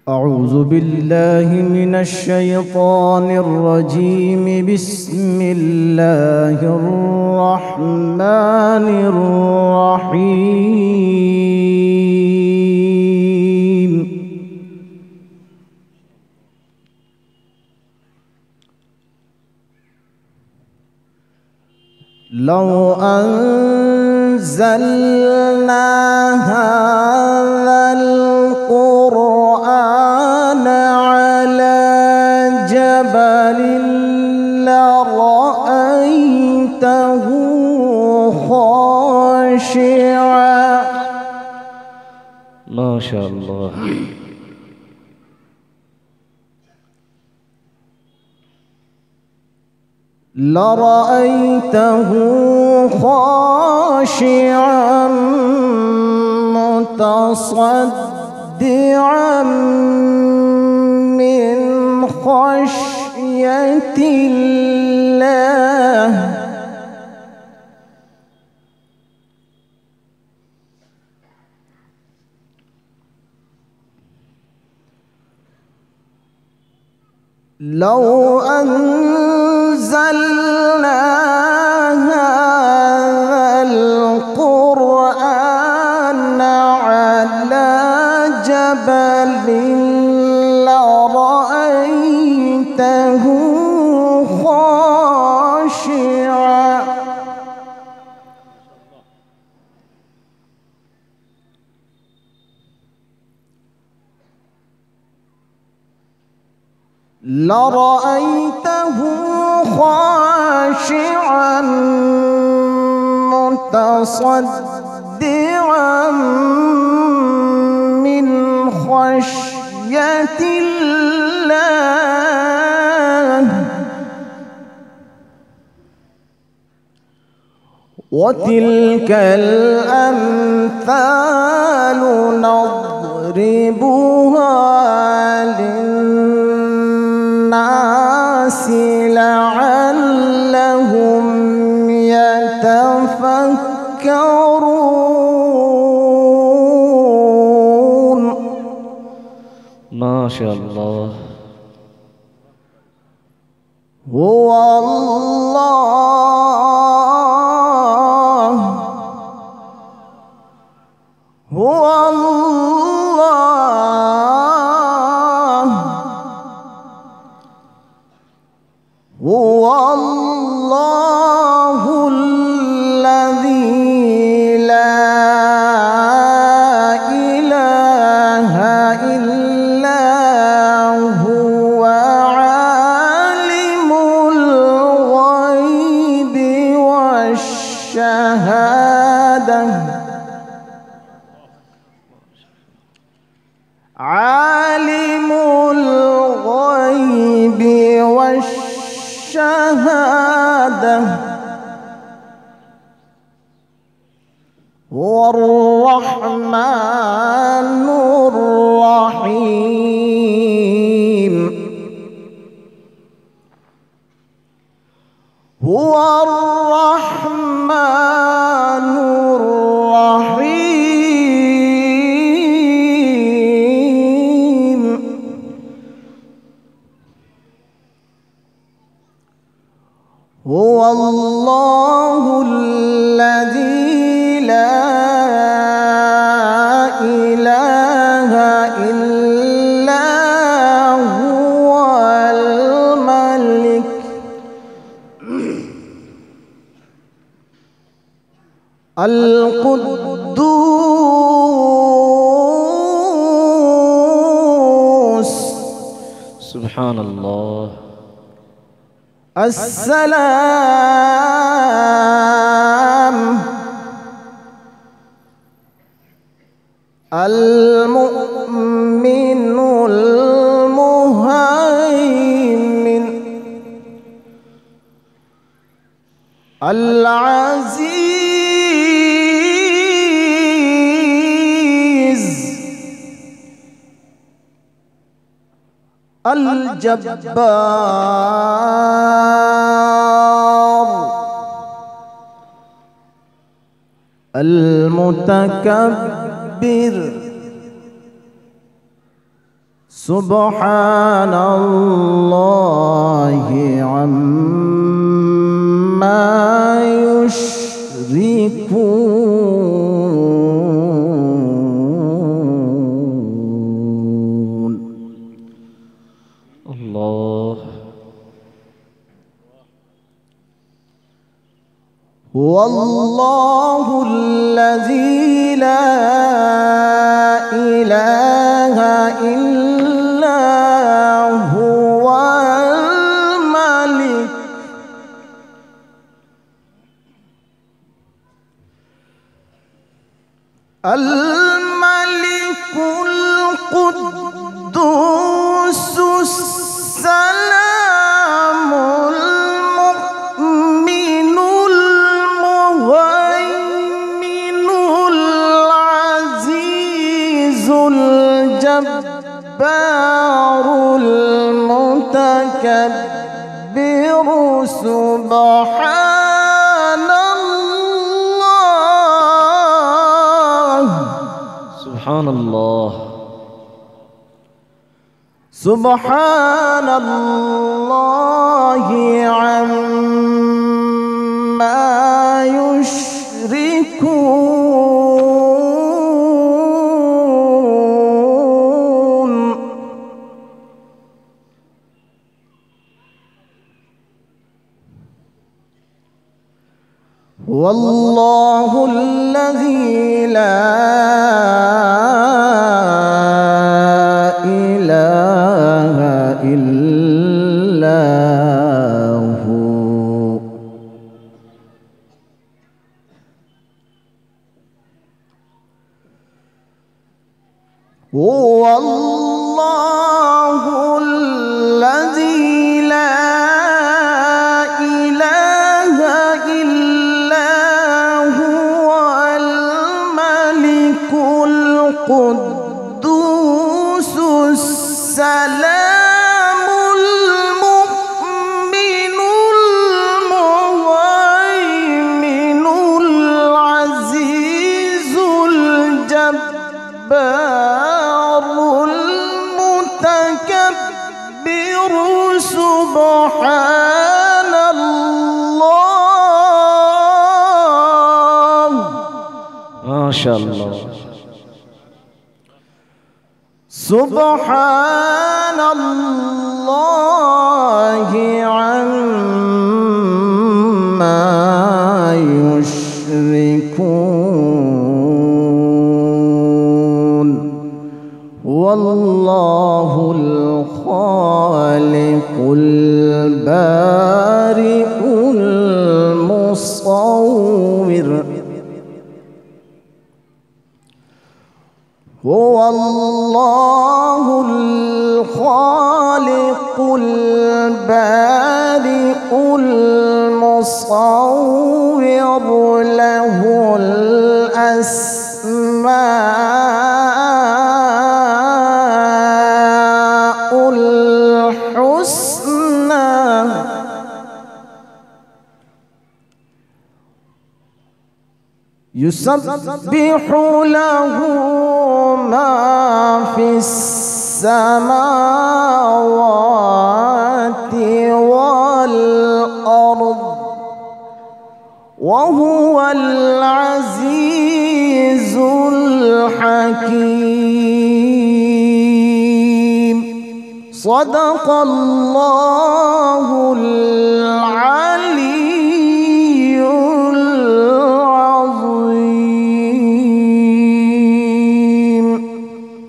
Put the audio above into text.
أعوذ بالله من الشيطان الرجيم. بسم الله الرحمن الرحيم. لو أنزلنا هذا القرآن على جبل لرأيته خاشعا. ما شاء الله. لرأيته خاشعا متصدعا من خشية الله. لو أنزلنا هذا القرآن على جبل لرأيته خاشعا متصدعا من خشية الله. وتلك الأمثال نضربها للناس لعلهم يتفكرون. ما شاء الله. هو الله هو الله هو الله الذي لا إله إلا هو عالم الغيب والشهادة عالم الغيب والشهادة هو الرحمن الرحيم. هو الرحمن الرحيم. هو الله الذي لا إله إلا هو الملك القدوس سبحان الله. السلام المؤمن المهيمن العزيز الجبار المتكبر سبحان الله عما يشركون. الله. هو الله الذي لا إله إلا هو الملك القدوس السلام المؤمن المهيمن العزيز الجبار المتكبر. سبحان الله. سبحان الله. سبحان الله عما يشركون. هو الله الذي لا إله إلا هو. هو الله الذي لا إله إلا هو الملك القدوس السلام المؤمن المهيمن العزيز الجبار المتكبر. سبحان الله. ما شاء الله. سبحان الله عما يشركون. هو الله الخالق البارئ المصور. هو الله الخالق البارئ المصور. له الأسماء الحسنى. يسبح له ما في السماوات والأرض وهو العزيز الحكيم. صدق الله العظيم.